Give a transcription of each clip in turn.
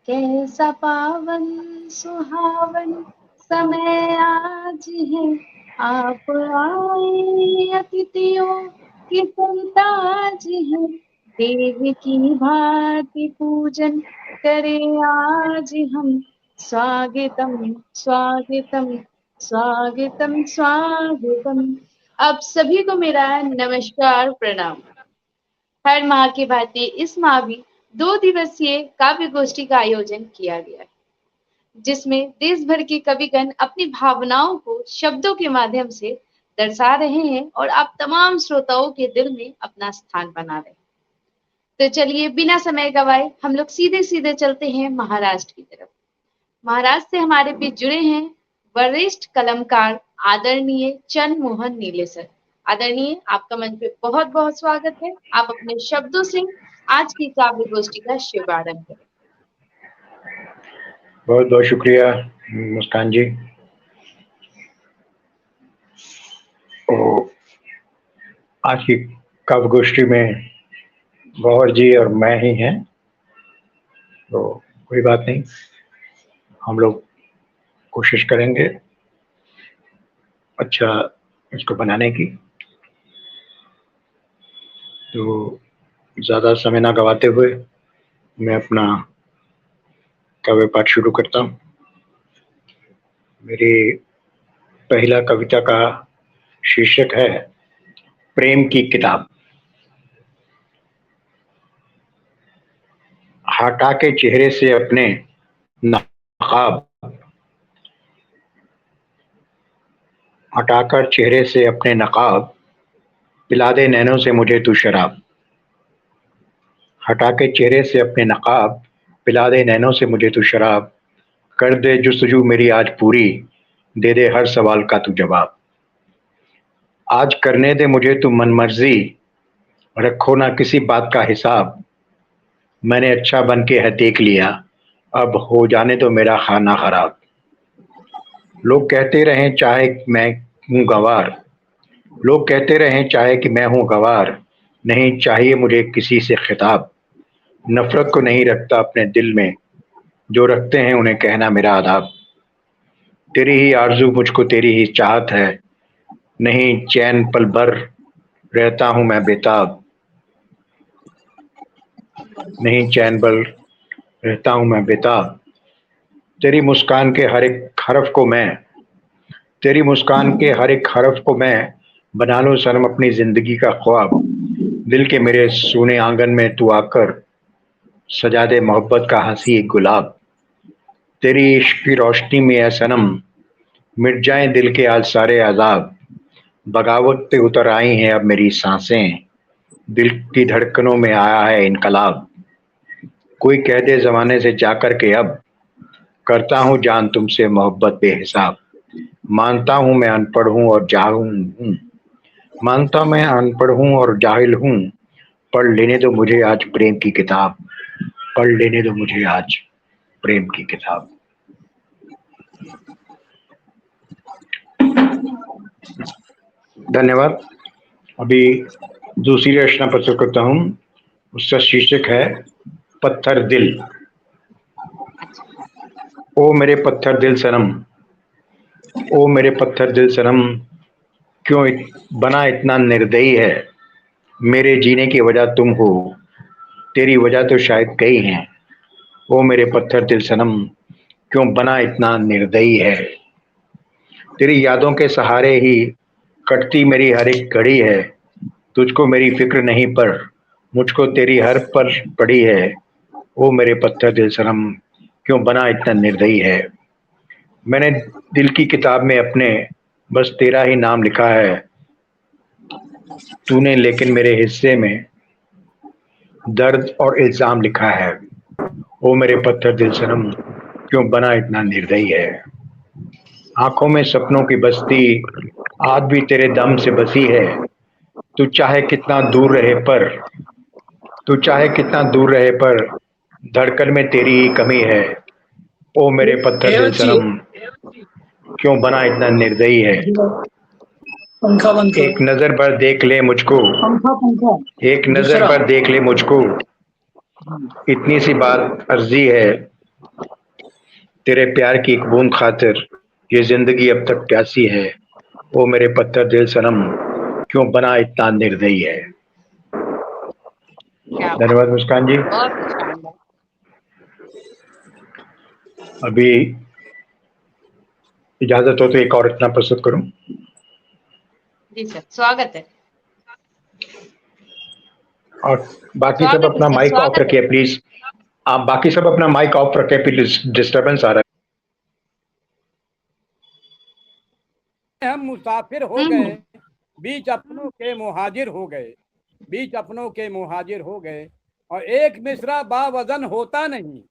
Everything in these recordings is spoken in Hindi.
कैसा पावन सुहावन समय आज है, आप आए अतिथियों की संताज है। देव की भांति पूजन करे आज हम, स्वागतम स्वागतम स्वागतम स्वागतम। आप सभी को मेरा नमस्कार प्रणाम। हर माह की भांति इस माह भी 2 दिवसीय काव्य गोष्ठी का आयोजन किया गया है, जिसमें देश भर के कविगण अपनी भावनाओं को शब्दों के माध्यम से दर्शा रहे हैं और आप तमाम श्रोताओं के दिल में अपना स्थान बना रहे हैं। तो चलिए बिना समय गवाए हम लोग सीधे सीधे चलते हैं महाराष्ट्र की तरफ। महाराष्ट्र से हमारे बीच जुड़े हैं वरिष्ठ कलमकार आदरणीय चंद्र मोहन नीले सर। आदरणीय, आपका मंच पे बहुत बहुत स्वागत है। आप अपने शब्दों से आज की काव्य गोष्ठी का शुभारंभ करें। बहुत बहुत शुक्रिया मुस्कान जी। तो आज की काव्य गोष्ठी में गौहर जी और मैं ही हैं, तो कोई बात नहीं, हम लोग कोशिश करेंगे अच्छा इसको बनाने की। तो ज़्यादा समय ना गवाते हुए मैं अपना काव्य पाठ शुरू करता हूँ। मेरी पहला कविता का शीर्षक है प्रेम की किताब। हटा के चेहरे से अपने नकाब, हटाकर चेहरे से अपने नकाब, पिला दे नैनों से मुझे तू शराब। हटा के चेहरे से अपने नकाब, पिला दे नैनों से मुझे तू शराब। कर दे जुस्तजू मेरी आज पूरी, दे दे हर सवाल का तू जवाब। आज करने दे मुझे तू मनमर्जी, रखो ना किसी बात का हिसाब। मैंने अच्छा बन के है देख लिया, अब हो जाने दो मेरा खाना खराब। लोग कहते रहें चाहे मैं हूँ गवार, लोग कहते रहें चाहे कि मैं हूँ गवार। नहीं चाहिए मुझे किसी से खिताब। नफरत को नहीं रखता अपने दिल में, जो रखते हैं उन्हें कहना मेरा आदाब। तेरी ही आरजू मुझको तेरी ही चाहत है, नहीं चैन पल भर रहता हूँ मैं बेताब। नहीं चैन पल रहता हूँ मैं बेताब। तेरी मुस्कान के हर एक हरफ को मैं, तेरी मुस्कान के हर एक हरफ को मैं बना लूं सनम अपनी जिंदगी का ख्वाब। दिल के मेरे सूने आंगन में तू आकर सजा दे मोहब्बत का हंसी एक गुलाब। तेरी इश्क की रोशनी में है सनम, मिट जाएं दिल के आज सारे अजाब। बगावत पे उतर आई हैं अब मेरी सांसें, दिल की धड़कनों में आया है इनकलाब। कोई कह दे जमाने से जाकर के अब, करता हूँ जान तुमसे मोहब्बत बेहिसाब। मानता हूँ मैं अनपढ़ हूँ और जाहिल हूँ, मानता मैं अनपढ़ हूँ और जाहिल हूँ। पढ़ लेने दो मुझे आज प्रेम की किताब, पढ़ लेने दो मुझे आज प्रेम की किताब। धन्यवाद। अभी दूसरी रचना प्रस्तुत करता हूँ, उसका शीर्षक है पत्थर दिल। ओ मेरे पत्थर दिल सनम, ओ मेरे पत्थर दिल सनम, क्यों बना इतना निर्दयी है। मेरे जीने की वजह तुम हो, तेरी वजह तो शायद कई हैं। ओ मेरे पत्थर दिल सनम, क्यों बना इतना निर्दयी है। तेरी यादों के सहारे ही कटती मेरी हर एक घड़ी है। तुझको मेरी फिक्र नहीं पर मुझको तेरी हर पल पड़ी है। ओ मेरे पत्थर दिल सनम, क्यों बना इतना निर्दयी है। मैंने दिल की किताब में अपने बस तेरा ही नाम लिखा है। तूने लेकिन मेरे हिस्से में दर्द और इल्जाम लिखा है। ओ मेरे पत्थर दिल सनम, क्यों बना इतना निर्दयी है। आंखों में सपनों की बस्ती आज भी तेरे दम से बसी है। तू चाहे कितना दूर रहे पर, तू चाहे कितना दूर रहे पर धड़कन में तेरी ही कमी है। ओ मेरे पत्थर दिल सनम, क्यों बना इतना निर्दयी है। पंखा बंद एक नजर पर देख ले मुझको, एक नजर पर देख ले मुझको, इतनी सी बात अर्जी है। तेरे प्यार की एक बूंद खातिर ये जिंदगी अब तक प्यासी है। ओ मेरे पत्थर दिल सनम, क्यों बना इतना निर्दयी है। क्या बात, धन्यवाद मुस्कान जी। बहुत ही शानदार। अभी इजाजत हो तो एक और रचना प्रस्तुत करूं। जी सर, स्वागत है। और बाकी सब स्वागत है अपना सर, माइक ऑफ स्वागत है। रखिए प्लीज। आप बाकी सब अपना माइक ऑफ रखें प्लीज, डिस्टरबेंस आ रहा हम मुसाफिर हो गए, हम्म। बीच अपनों के मुहाजिर हो गए, बीच अपनों के मुहाजिर हो गए। और एक मिसरा बावजन होता नहीं,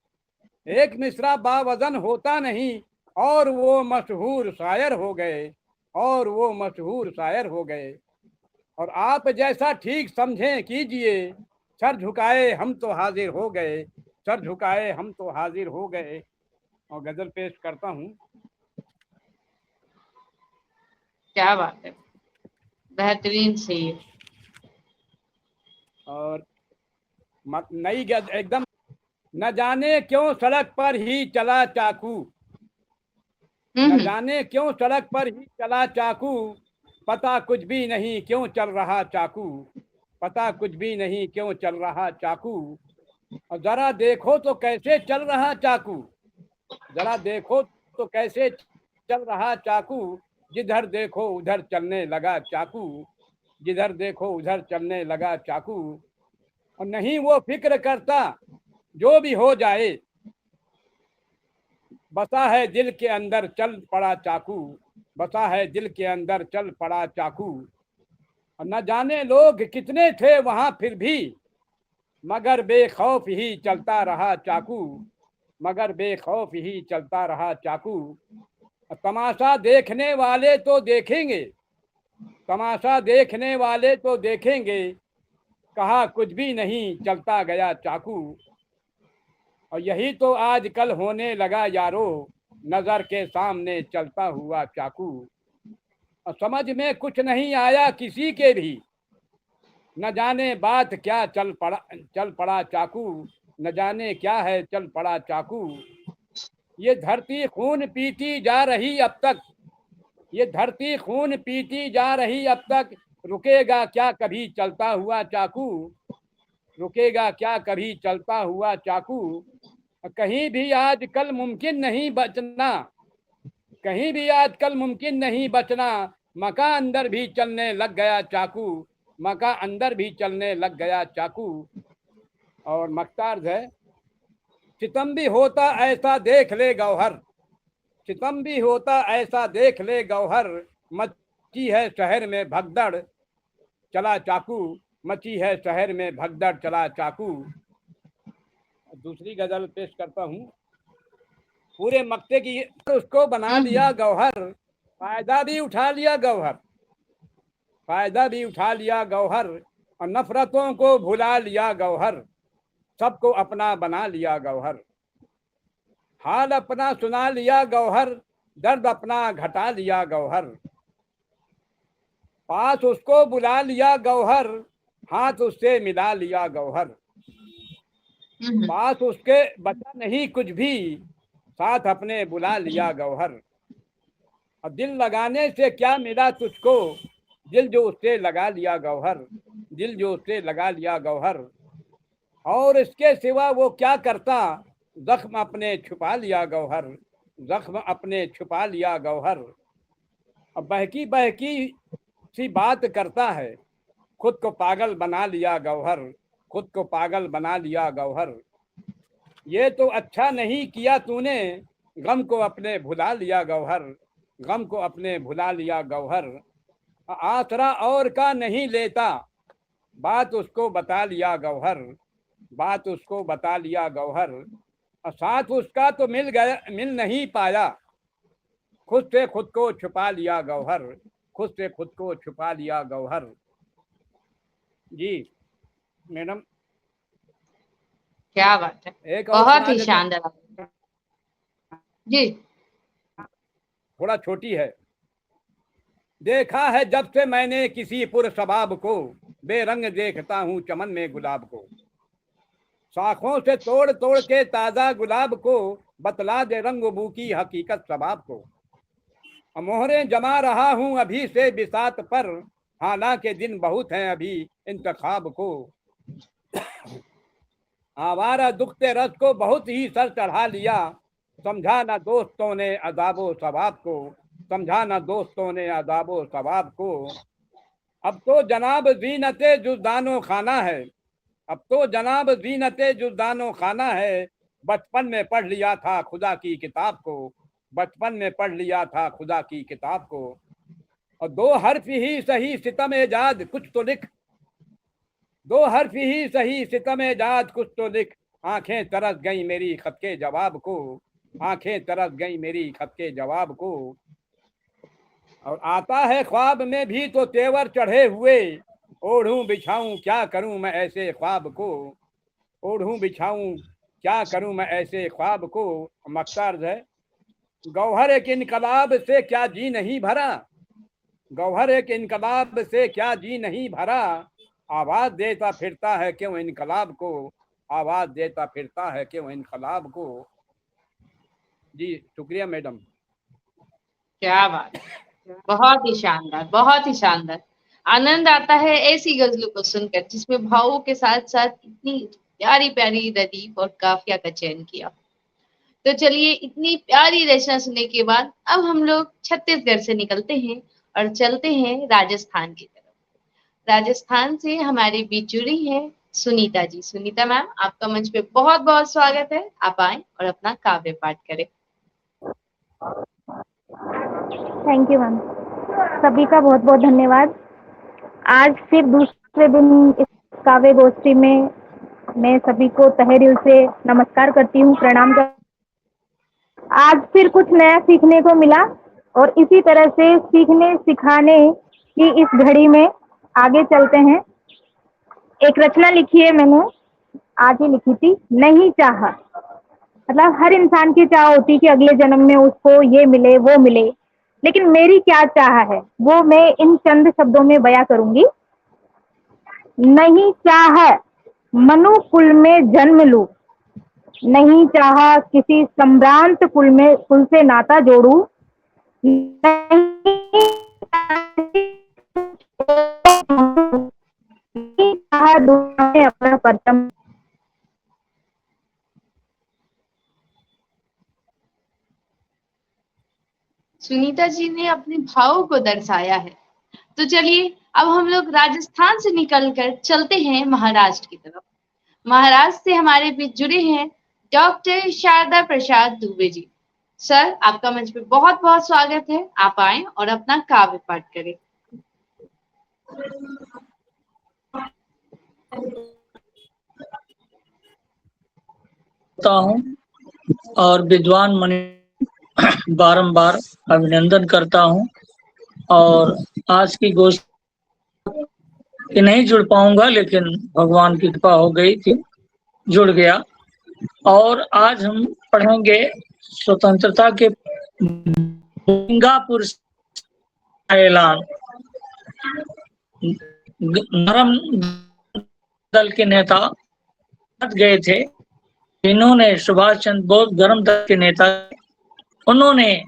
एक मिसरा बावजन होता नहीं, और वो मशहूर शायर हो गए, और वो मशहूर शायर हो गए। और आप जैसा ठीक समझें कीजिए, सर झुकाए हम तो हाजिर हो गए, सर झुकाए हम तो हाजिर हो गए। और गजल पेश करता हूँ। क्या बात है, बेहतरीन से ये। और नई एकदम। न जाने क्यों सड़क पर ही चला चाकू, न हम्म। जाने क्यों सड़क पर ही चला चाकू, पता कुछ भी नहीं क्यों चल रहा चाकू, पता कुछ भी नहीं क्यों चल रहा चाकू। और जरा देखो तो कैसे चल रहा चाकू, जरा देखो तो कैसे चल रहा चाकू, जिधर देखो उधर चलने लगा चाकू, जिधर देखो उधर चलने लगा चाकू। और नहीं वो फिक्र करता जो भी हो जाए, बसा है दिल के अंदर चल पड़ा चाकू, बसा है दिल के अंदर चल पड़ा चाकू। और न जाने लोग कितने थे वहां फिर भी, मगर बेखौफ ही चलता रहा चाकू, मगर बेखौफ ही चलता रहा चाकू। तमाशा देखने वाले तो देखेंगे, तमाशा देखने वाले तो देखेंगे, कहा कुछ भी नहीं चलता गया चाकू। और यही तो आजकल होने लगा यारो, नजर के सामने चलता हुआ चाकू। और समझ में कुछ नहीं आया किसी के भी, न जाने बात क्या चल पड़ा चाकू, न जाने क्या है चल पड़ा चाकू। ये धरती खून पीती जा रही अब तक, ये धरती खून पीती जा रही अब तक, रुकेगा क्या कभी चलता हुआ चाकू, रुकेगा क्या कभी चलता हुआ चाकू। कहीं भी आजकल मुमकिन नहीं बचना, कहीं भी आजकल मुमकिन नहीं बचना, मका अंदर भी चलने लग गया चाकू, मका अंदर भी चलने लग गया चाकू। और मख्तार है, सितम भी होता ऐसा देख ले गौहर, सितम भी होता ऐसा देख ले गौहर, मची है शहर में भगदड़ चला चाकू, मची है शहर में भगदड़ चला चाकू। दूसरी गजल पेश करता हूँ। पूरे मक्ते की उसको बना लिया गौहर, फायदा भी उठा लिया गौहर, फायदा भी उठा लिया गौहर। और नफरतों को भुला लिया गौहर, सबको अपना बना लिया गौहर। हाल अपना सुना लिया गौहर, दर्द अपना घटा लिया गौहर। पास उसको बुला लिया गौहर, हाथ उससे मिला लिया गौहर। पास उसके बचा नहीं कुछ भी, साथ अपने बुला लिया गौहर। और दिल लगाने से क्या मिला तुझको, दिल जो उससे लगा लिया गौहर, दिल जो उससे लगा लिया गौहर। और इसके सिवा वो क्या करता, जख्म अपने छुपा लिया गौहर, जख्म अपने छुपा लिया गौहर। अब बहकी बहकी सी बात करता है, खुद को पागल बना लिया गौहर, खुद को पागल बना लिया गौहर। ये तो अच्छा नहीं किया तूने, गम को अपने भुला लिया गौहर, गम को अपने भुला लिया गौहर। आसरा और का नहीं लेता, बात उसको बता लिया गौहर, बात उसको बता लिया गौहर। और साथ उसका तो मिल गया, मिल नहीं पाया, खुद से खुद को छुपा लिया गौहर, खुद से खुद को छुपा लिया गौहर। जी मैडम, क्या बात है, एक और बहुत सुना ही देते, शानदार जी। थोड़ा छोटी है। देखा है जब से मैंने किसी पुरसबाब को, बेरंग देखता हूँ चमन में गुलाब को। शाखों से तोड़ तोड़ के ताजा गुलाब को बतला दे रंग बू की हकीकत सबाब को। मोहरें जमा रहा हूं अभी से बिसात पर, हालांकि दिन बहुत हैं अभी इंतखाब को। आवारा दुखते रस को बहुत ही सर चढ़ा लिया, समझा ना दोस्तों ने अदाबो सवाब को, समझा ना दोस्तों ने अदाबो सवाब को। अब तो जनाब जीनते जुज़दानो खाना है, अब तो जनाब जीनते जुज़दानो खाना है। बचपन में पढ़ लिया था खुदा की किताब को, बचपन में पढ़ लिया था खुदा की किताब को। और दो हर्फ ही सही सितम एजाद कुछ तो लिख, दो हर्फ ही सही सितम एजाद कुछ तो लिख। आंखें तरस गई मेरी खत के जवाब को, आंखें तरस गई मेरी खत के जवाब को। और आता है ख्वाब में भी तो तेवर चढ़े हुए, ओढ़ूं बिछाऊं क्या करूं मैं ऐसे ख्वाब को, ओढ़ूं बिछाऊं क्या करूं मैं ऐसे ख्वाब को। मकसद है गौहर एक इनकलाब से क्या जी नहीं भरा, गौहर एक इनकलाब से क्या जी नहीं भरा। आवाज देता फिरता है क्यों इनकलाब को, आवाज देता फिरता है क्यों इनकलाब को। जी शुक्रिया मैडम। क्या बात है, बहुत ही शानदार, बहुत ही शानदार। आनंद आता है ऐसी गजलों को सुनकर जिसमें भावों के साथ साथ इतनी प्यारी प्यारी रदीफ और काफिया का चयन किया। तो चलिए, इतनी प्यारी रचना सुनने के बाद अब हम लोग छत्तीसगढ़ से निकलते हैं और चलते हैं राजस्थान की तरफ। राजस्थान से हमारे बीच जुड़ी है सुनीता जी। सुनीता मैम, आपका मंच पे बहुत बहुत स्वागत है। आप आए और अपना काव्य पाठ करें। थैंक यू मैम, सभी का बहुत बहुत धन्यवाद। आज फिर दूसरे दिन इस काव्य गोष्ठी में मैं सभी को तहे दिल से नमस्कार करती हूँ, प्रणाम कर। आज फिर कुछ नया सीखने को मिला और इसी तरह से सीखने सिखाने की इस घड़ी में आगे चलते हैं। एक रचना लिखी है मैंने, आज ही लिखी थी, नहीं चाहा। मतलब हर इंसान की चाह होती कि अगले जन्म में उसको ये मिले वो मिले, लेकिन मेरी क्या चाह है वो मैं इन चंद शब्दों में बयां करूंगी। नहीं चाहा मनु कुल में जन्म लूं, नहीं चाहा किसी सम्भ्रांत कुल से नाता जोड़ूं, नहीं चाहा दुनिया में अपना परचम। सुनीता जी ने अपने भावों को दर्शाया है। तो चलिए, अब हम लोग राजस्थान से निकलकर चलते हैं महाराष्ट्र की तरफ। महाराष्ट्र से हमारे बीच जुड़े हैं डॉक्टर शारदा प्रसाद दुबे जी। सर, आपका मंच पे बहुत बहुत स्वागत है। आप आए और अपना काव्य पाठ करें। हूँ और विद्वान मणि बारंबार अभिनंदन करता हूँ। और आज की गोष्ठी नहीं जुड़ पाऊंगा, लेकिन भगवान की कृपा हो गई थी, जुड़ गया। और आज हम पढ़ेंगे स्वतंत्रता के सिंगापुर का ऐलान। नरम दल के नेता गए थे, इन्होंने सुभाष चंद्र बोस गरम दल के नेता, उन्होंने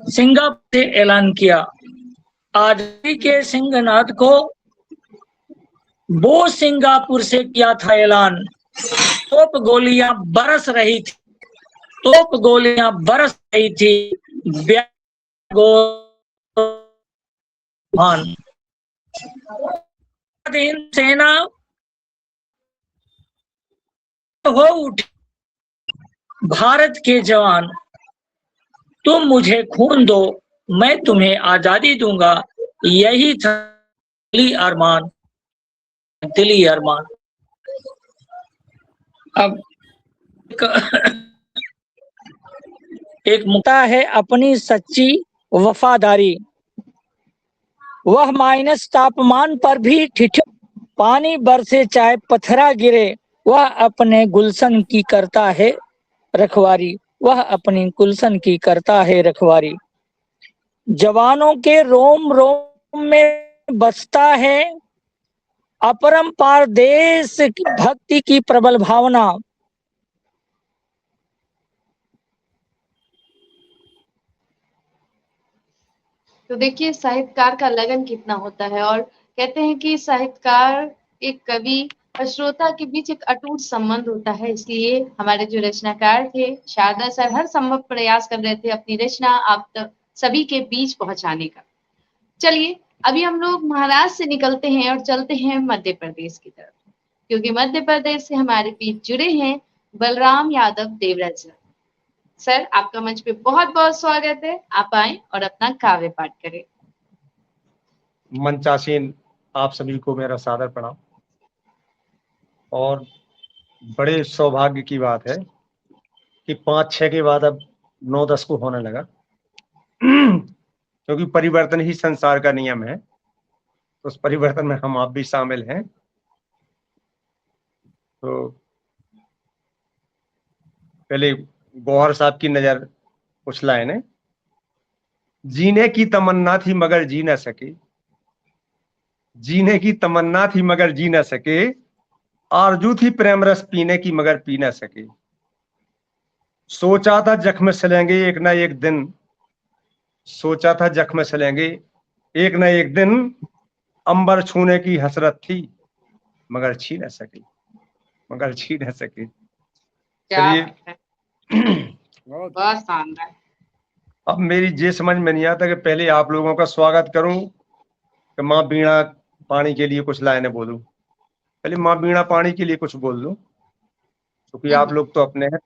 सिंगापुर से ऐलान किया। आजादी के सिंहनाद को वो सिंगापुर से किया था ऐलान। तोप गोलियां बरस रही थी, तोप गोलियां बरस रही थी, सेना हो उठी, भारत के जवान तुम मुझे खून दो, मैं तुम्हें आजादी दूंगा, यही था दिली अरमान, दिली अरमान। अब एक मुद्दा है अपनी सच्ची वफादारी। वह माइनस तापमान पर भी ठिठुर, पानी बरसे चाहे पत्थरा गिरे, वह अपने गुलशन की करता है रखवारी, वह अपनी गुलशन की करता है रखवारी। जवानों के रोम रोम में बसता है अपरंपार देश की भक्ति की प्रबल भावना। तो देखिए साहित्यकार का लगन कितना होता है, और कहते हैं कि साहित्यकार, एक कवि और श्रोता के बीच एक अटूट संबंध होता है। इसलिए हमारे जो रचनाकार थे शारदा सर हर संभव प्रयास कर रहे थे अपनी रचना आप तक सभी के बीच पहुंचाने का। चलिए अभी हम लोग महाराष्ट्र से निकलते हैं और चलते हैं मध्य प्रदेश की तरफ, क्योंकि मध्य प्रदेश से हमारे बीच जुड़े हैं बलराम यादव देवराज सर। सर आपका मंच पे बहुत बहुत स्वागत है, आप आए और अपना काव्य पाठ करें। मंचासीन आप सभी को मेरा सादर प्रणाम। और बड़े सौभाग्य की बात है कि 5-6 के बाद अब 9-10 को होने लगा, क्योंकि परिवर्तन ही संसार का नियम है। तो उस परिवर्तन में हम आप भी शामिल हैं। तो पहले गौहर साहब की नजर कुछ लाइनें। जीने की तमन्ना थी मगर जी न सके, जीने की तमन्ना थी मगर जी न सके, आरजू थी प्रेम रस पीने की मगर पी न सके। सोचा था जख्म सिलेंगे एक ना एक दिन, सोचा था जख्म सिलेंगे एक ना एक दिन, अंबर छूने की हसरत थी मगर छी न सके, मगर छी न सके। क्या चलिए बात है, बहुत शानदार। अब मेरी ये समझ में नहीं आता कि पहले आप लोगों का स्वागत करूं कि माँ बीणा पानी के लिए कुछ लाइनें बोलूं। पहले माँ बीणा पानी के लिए कुछ बोल दूं, क्योंकि आप लोग तो अपने हैं।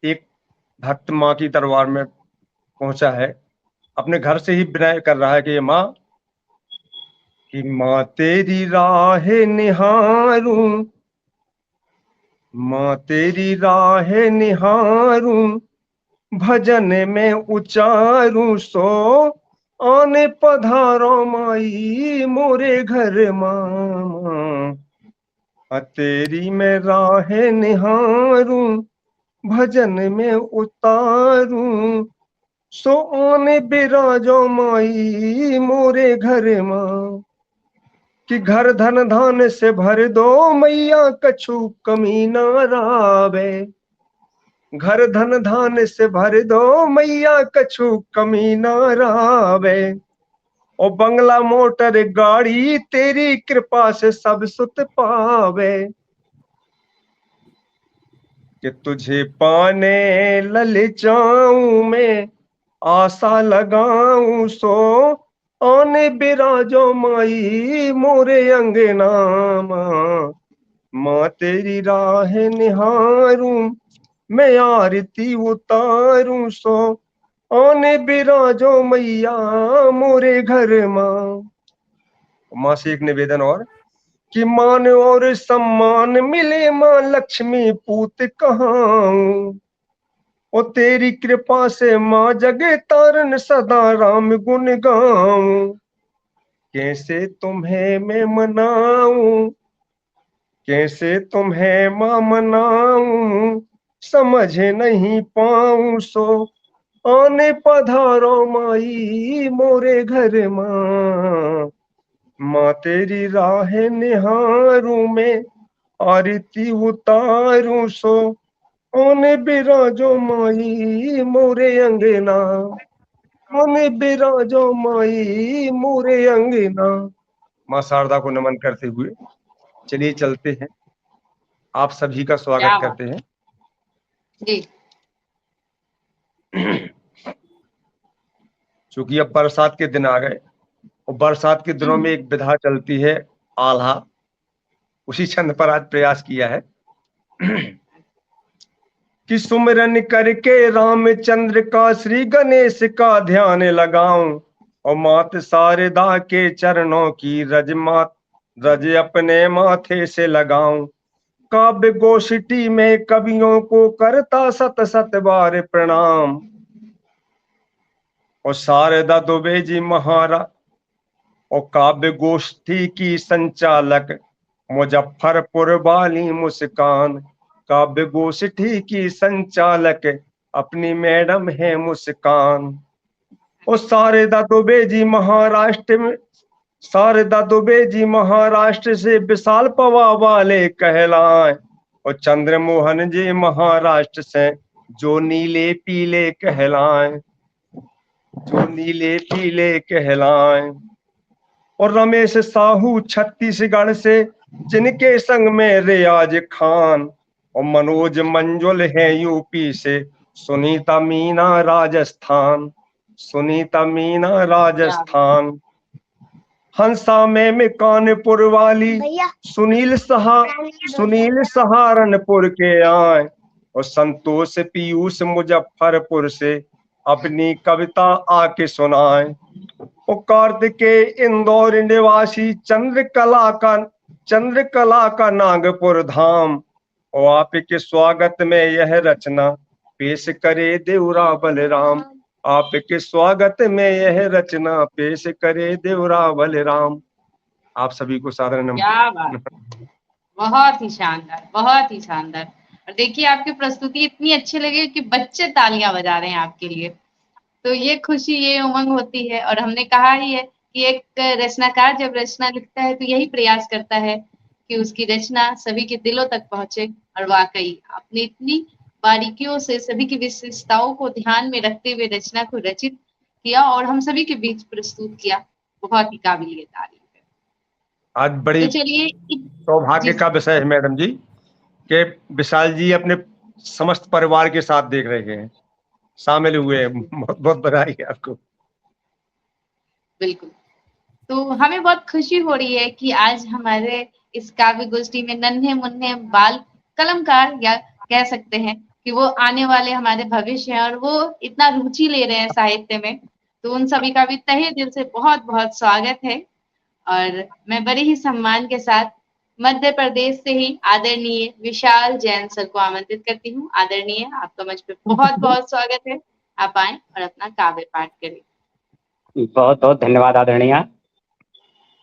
एक भक्त माँ की दरबार में पहुंचा है, अपने घर से ही विनय कर रहा है कि ये माँ, कि माँ तेरी राह निहारूं, माँ तेरी राह निहारूं, भजन में उचारूं सो आने पधारो माई मोरे घर मामा। तेरी मैं राह निहारूं, भजन में उतारूं सो आने बिराजो माई मोरे घर माँ। कि घर धन धान से भर दो मैया कछु कमी ना रावे, घर धन धान से भर दो मैया कछु कमी ना रावे। और बंगला मोटर गाड़ी तेरी कृपा से सब सुत पावे। कि तुझे पाने ललचाऊं मैं आशा लगाऊं सो आने बिराजो माई मोरे अंगना माँ। माँ तेरी राह निहारूं मैं आरती उतारूं सो आने बिराजो मैया मोरे घर माँ। माँ से एक निवेदन और, कि मान और सम्मान मिले माँ लक्ष्मी पूत कहाऊं। ओ तेरी कृपा से माँ जगे तारन सदा राम गुण गाऊं। कैसे तुम्हें मैं मनाऊं, कैसे तुम्हें माँ मनाऊं, समझ नहीं पाऊं सो आने पधारो माई मोरे घर माँ। माँ तेरी राह निहारूं मैं आरती उतारूं सो आने बिराजो माई मोरे अंगना, आने बिराजो माई मोरे अंगना। माँ शारदा को नमन करते हुए चलिए चलते हैं, आप सभी का स्वागत करते हैं जी। क्योंकि अब बरसात के दिन आ गए, और बरसात के दिनों में एक विधा चलती है आल्हा, उसी छंद पर आज प्रयास किया है। कि सुमिरन करके रामचंद्र का श्री गणेश का ध्यान लगाऊं, और मात शारदा के चरणों की रज अपने माथे से लगाऊं। काव्य गोष्ठी में कवियों को करता सत सत बार प्रणाम। और शारदा दुबे जी महाराज और काव्य गोष्ठी की संचालक मुजफ्फरपुर वाली मुस्कान। काव्य गोष्ठी की संचालक अपनी मैडम है मुस्कान। और शारदा दुबे जी महाराष्ट्र में, शारदा दुबे जी महाराष्ट्र से विशाल पवा वाले कहलाए। और चंद्रमोहन जी महाराष्ट्र से जो नीले पीले कहलाए, जो नीले पीले कहलाए। और रमेश साहू छत्तीसगढ़ से जिनके संग में रियाज खान। और मनोज मंजुल है यूपी से, सुनीता मीना राजस्थान, सुनीता मीना राजस्थान। हंसा में कानपुर वाली सुनील सहारनपुर के आए। और संतोष पीयूष मुजफ्फरपुर से अपनी कविता आके सुनाए। और कार्तिकेय इंदौर निवासी चंद्रकला का नागपुर धाम। और आपके स्वागत में यह रचना पेश करे देवरा बलराम, आपके स्वागत में यह रचना पेश करे देवरा बलराम। आप सभी को सादर क्या बात, बहुत ही शानदार, बहुत ही शानदार। और देखिए आपकी प्रस्तुति इतनी अच्छी लगी कि बच्चे तालियां बजा रहे हैं आपके लिए। तो ये खुशी, ये उमंग होती है। और हमने कहा ही है कि एक रचनाकार जब रचना लिखता है तो यही प्रयास करता है कि उसकी रचना सभी के दिलों तक पहुंचे। और वाकई आपने इतनी बारीकियों से सभी की विशेषताओं को ध्यान में रखते हुए रचना को रचित किया और हम सभी के बीच प्रस्तुत किया। बहुत ही काबिलियत तारीफ है। आज बड़ी तो चलिए सौभाग्य का विषय है मैडम जी कि विशाल जी अपने समस्त परिवार के साथ देख रहे हैं, शामिल हुए हैं। बहुत बहुत बधाई है आपको। बिल्कुल। तो हमें बहुत खुशी हो रही है कि आज हमारे इस काव्य गोष्ठी में नन्हे मुन्ने बाल कलमकार, या कह सकते हैं कि वो आने वाले हमारे भविष्य हैं और वो इतना रुचि ले रहे हैं साहित्य में। तो उन सभी का भी तहे दिल से बहुत बहुत स्वागत है। और मैं बड़े ही सम्मान के साथ मध्य प्रदेश से ही आदरणीय विशाल जैन सर को आमंत्रित करती हूँ। आदरणीय, आपका मंच पे बहुत बहुत स्वागत है। आप आए और अपना काव्य पाठ करें। बहुत बहुत धन्यवाद आदरणीय।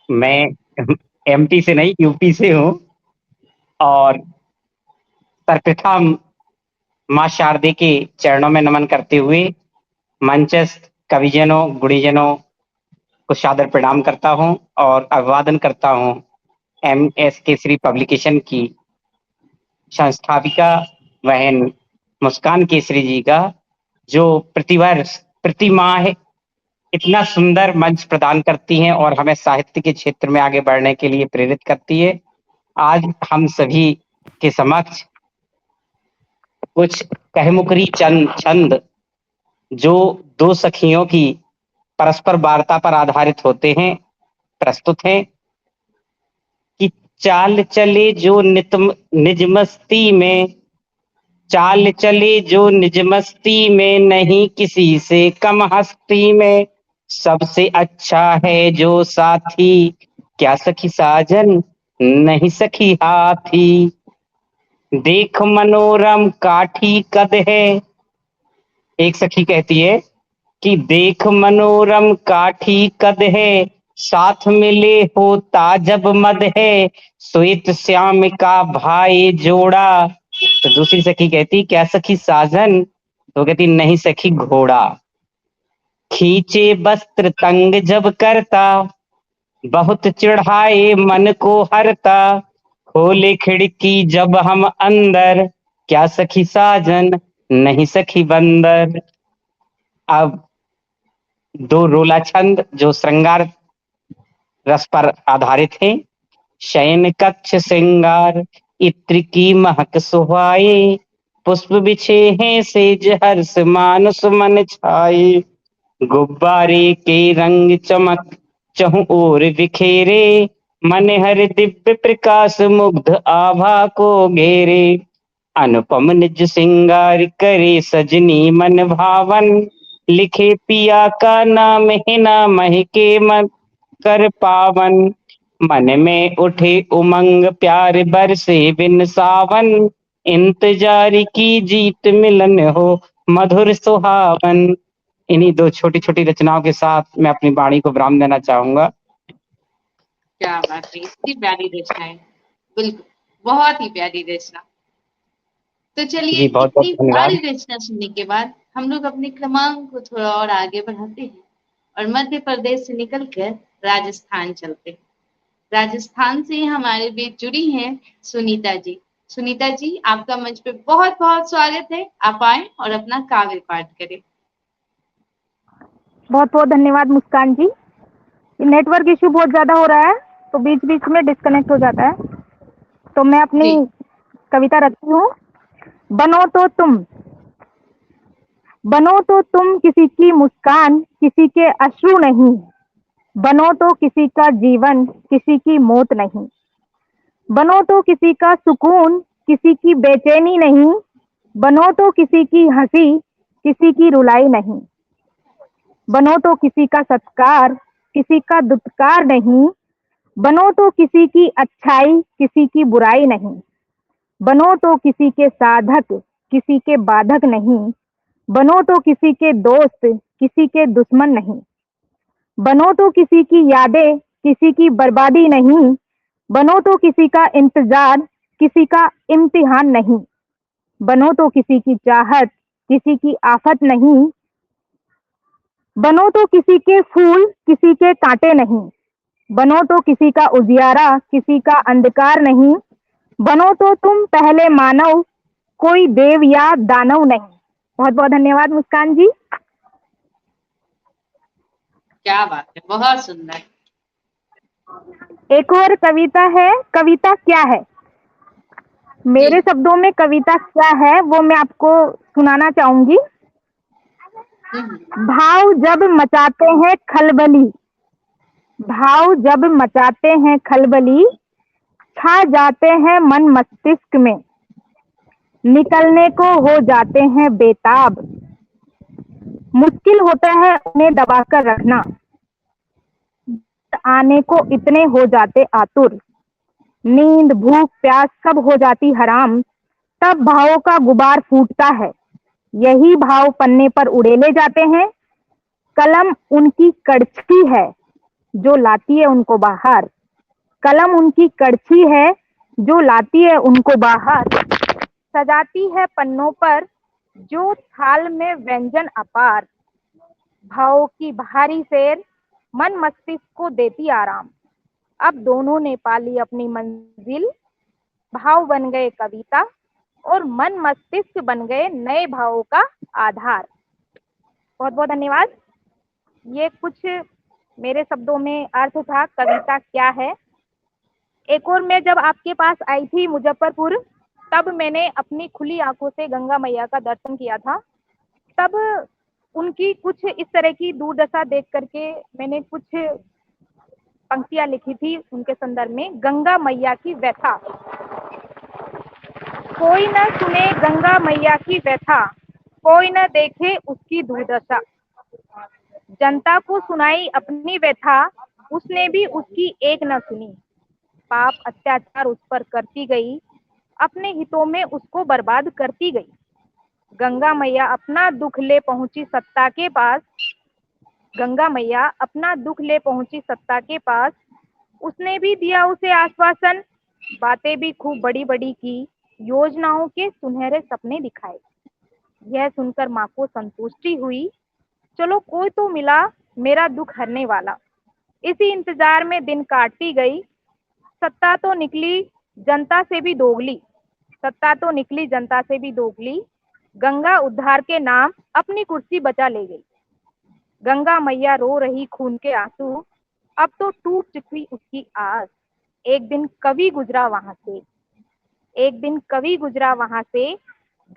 मैं एमपी से नहीं, यूपी से हूँ। और सर्वप्रथम माँ शारदे के चरणों में नमन करते हुए मंचस्थ कविजनों, गुणीजनों को सादर प्रणाम करता हूँ और अभिवादन करता हूँ MS केसरी पब्लिकेशन की संस्थापिका बहन मुस्कान केसरी जी का, जो प्रतिवर्ष प्रति माह इतना सुंदर मंच प्रदान करती हैं और हमें साहित्य के क्षेत्र में आगे बढ़ने के लिए प्रेरित करती है। आज हम सभी के समक्ष कुछ कहमुकरी छंद जो दो सखियों की परस्पर वार्ता पर आधारित होते हैं, प्रस्तुत हैं। कि चाल चले जो निज मस्ती में, चाल चले जो निज मस्ती में, नहीं किसी से कम हस्ती में, सबसे अच्छा है जो साथी, क्या सखी साजन नहीं सखी हाथी। देख मनोरम काठी कद है, एक सखी कहती है कि देख मनोरम काठी कद है, साथ मिले होता जब मद है, श्वेत श्याम का भाई जोड़ा। तो दूसरी सखी कहती क्या सखी साजन, तो कहती नहीं सखी घोड़ा। खींचे वस्त्र तंग जब करता, बहुत चिढ़ाए मन को हरता, खोले खिड़की जब हम अंदर, क्या सखी साजन नहीं सखी बंदर। अब दो रोला छंद जो श्रृंगार रस पर आधारित हैं। शयन कक्ष श्रृंगार इत्र की महक सुहाए, पुष्प बिछे हैं सेज हर्ष मानस मन छाए, गुब्बारे के रंग चमक चहु ओर बिखेरे, मन हर दिव्य प्रकाश मुग्ध आभा को घेरे। अनुपम निज श्रृंगार करे सजनी मन भावन, लिखे पिया का नाम है ना महके मन कर पावन। मन में उठे उमंग प्यार बरसे बिन सावन, इंतजार की जीत मिलन हो मधुर सुहावन। इन्हीं दो छोटी छोटी रचनाओं के साथ मैं अपनी वाणी को विराम देना चाहूंगा। क्या बात है, इतनी प्यारी रचना है, बिल्कुल बहुत ही प्यारी रचना। तो चलिए जी बहुत बहुत इतनी धन्यवाद। प्यारी रचना सुनने के बाद हम लोग अपने क्रमांक को थोड़ा और आगे बढ़ाते हैं और मध्य प्रदेश से निकलकर राजस्थान चलते हैं। राजस्थान से हमारे बीच जुड़ी हैं सुनीता जी। सुनीता जी, आपका मंच पे बहुत बहुत स्वागत है। आप आए और अपना काव्य पाठ करें। बहुत बहुत धन्यवाद मुस्कान जी। नेटवर्क इशू बहुत ज्यादा हो रहा है तो बीच बीच में डिस्कनेक्ट हो जाता है, तो मैं अपनी जी। कविता रखती हूँ। बनो तो तुम, बनो तो तुम किसी की मुस्कान, किसी के अश्रु नहीं। बनो तो किसी का जीवन, किसी की मौत नहीं। बनो तो किसी का सुकून, किसी की बेचैनी नहीं। बनो तो किसी की हंसी, किसी की रुलाई नहीं। बनो तो किसी का सत्कार, किसी का दुत्कार नहीं। बनो तो किसी की अच्छाई, किसी की बुराई नहीं। बनो तो किसी के साधक, किसी के बाधक नहीं। बनो तो किसी के दोस्त, किसी के दुश्मन नहीं। बनो तो किसी की यादें, किसी की बर्बादी नहीं। बनो तो किसी का इंतजार, किसी का इम्तिहान नहीं। बनो तो किसी की चाहत, किसी की आफत नहीं। बनो तो किसी के फूल, किसी के कांटे नहीं। बनो तो किसी का उजियारा, किसी का अंधकार नहीं। बनो तो तुम पहले मानव, कोई देव या दानव नहीं। बहुत बहुत धन्यवाद मुस्कान जी। क्या बात है, बहुत सुंदर। एक और कविता है, कविता क्या है। मेरे शब्दों में कविता क्या है वो मैं आपको सुनाना चाहूंगी। भाव जब मचाते हैं खलबली, भाव जब मचाते हैं खलबली, छा जाते हैं मन मस्तिष्क में, निकलने को हो जाते हैं बेताब। मुश्किल होता है उन्हें दबाकर रखना, आने को इतने हो जाते आतुर। नींद भूख प्यास सब हो जाती हराम, तब भावों का गुबार फूटता है। यही भाव पन्ने पर उड़ेले जाते हैं। कलम उनकी कड़छी है जो लाती है उनको बाहर। कलम उनकी कड़छी है जो लाती है उनको बाहर। सजाती है पन्नों पर जो थाल में व्यंजन अपार। भावों की भारी सेर मन मस्तिष्क को देती आराम। अब दोनों ने पाली अपनी मंजिल, भाव बन गए कविता और मन मस्तिष्क बन गए नए भावों का आधार। बहुत बहुत धन्यवाद। ये कुछ मेरे शब्दों में अर्थ था कविता क्या है। एक और मैं जब आपके पास आई थी मुजफ्फरपुर, तब मैंने अपनी खुली आंखों से गंगा मैया का दर्शन किया था। तब उनकी कुछ इस तरह की दुर्दशा देख करके मैंने कुछ पंक्तियां लिखी थी उनके संदर्भ में। गंगा मैया की व्यथा, कोई न सुने गंगा मैया की व्यथा, कोई न देखे उसकी दुर्दशा। जनता को सुनाई अपनी व्यथा, उसने भी उसकी एक न सुनी। पाप अत्याचार उस पर करती गई, अपने हितों में उसको बर्बाद करती गई। गंगा मैया अपना दुख ले पहुंची सत्ता के पास। गंगा मैया अपना दुख ले पहुंची सत्ता के पास। उसने भी दिया उसे आश्वासन, बातें भी खूब बड़ी बड़ी की, योजनाओं के सुनहरे सपने दिखाए। यह सुनकर माँ को संतुष्टि हुई, चलो कोई तो मिला मेरा दुख हरने वाला। इसी इंतजार में दिन काटती गई। सत्ता तो निकली जनता से भी दोगली, सत्ता तो निकली जनता से भी दोगली। गंगा उद्धार के नाम अपनी कुर्सी बचा ले गई। गंगा मैया रो रही खून के आंसू, अब तो टूट चुकी उसकी आस। एक दिन कवि गुजरा वहां से, एक दिन कवि गुजरा वहां से,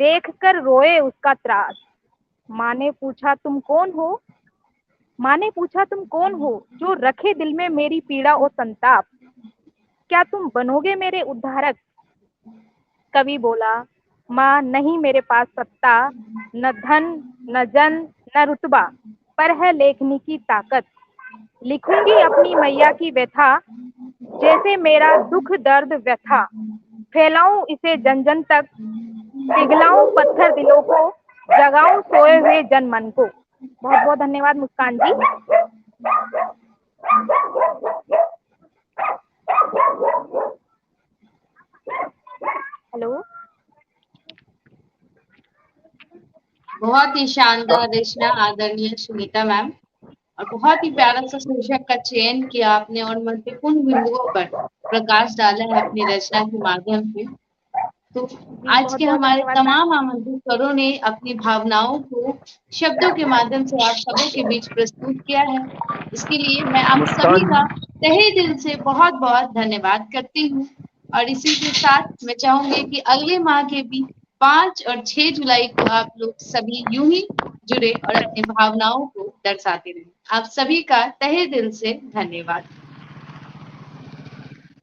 देखकर रोए उसका त्रास। माँ ने पूछा तुम कौन हो, माँ ने पूछा तुम कौन हो, जो रखे दिल में मेरी पीड़ा और संताप। क्या तुम बनोगे मेरे उद्धारक। कवि बोला, माँ नहीं मेरे पास सत्ता, न धन न जन न रुतबा, पर है लेखनी की ताकत। लिखूंगी अपनी मैया की व्यथा, जैसे मेरा दुख दर्द व्यथा। फैलाऊं इसे जन जन तक, पिघलाऊं पत्थर दिलों को, जगाऊं सोए हुए जन मन को। बहुत बहुत धन्यवाद मुस्कान जी। हेलो। बहुत ही शानदार रचना आदरणीय सुनीता मैम। और बहुत ही प्यारा सा शीर्षक का चयन किया आपने और महत्वपूर्ण बिंदुओं पर प्रकाश डाला है अपनी रचना के माध्यम से। तो आज बहुत के बहुत हमारे धन्यवाद तमाम आमंत्रित स्वरों ने अपनी भावनाओं को शब्दों के माध्यम से आप सबों के बीच प्रस्तुत किया है। इसके लिए मैं आप सभी का तहे दिल से बहुत बहुत धन्यवाद करती हूँ। और इसी के साथ मैं चाहूंगी कि अगले माह के भी 5 और 6 जुलाई को आप लोग सभी यूं ही जुड़े और अपनी भावनाओं को दर्शाते रहें। आप सभी का तहे दिल से धन्यवाद।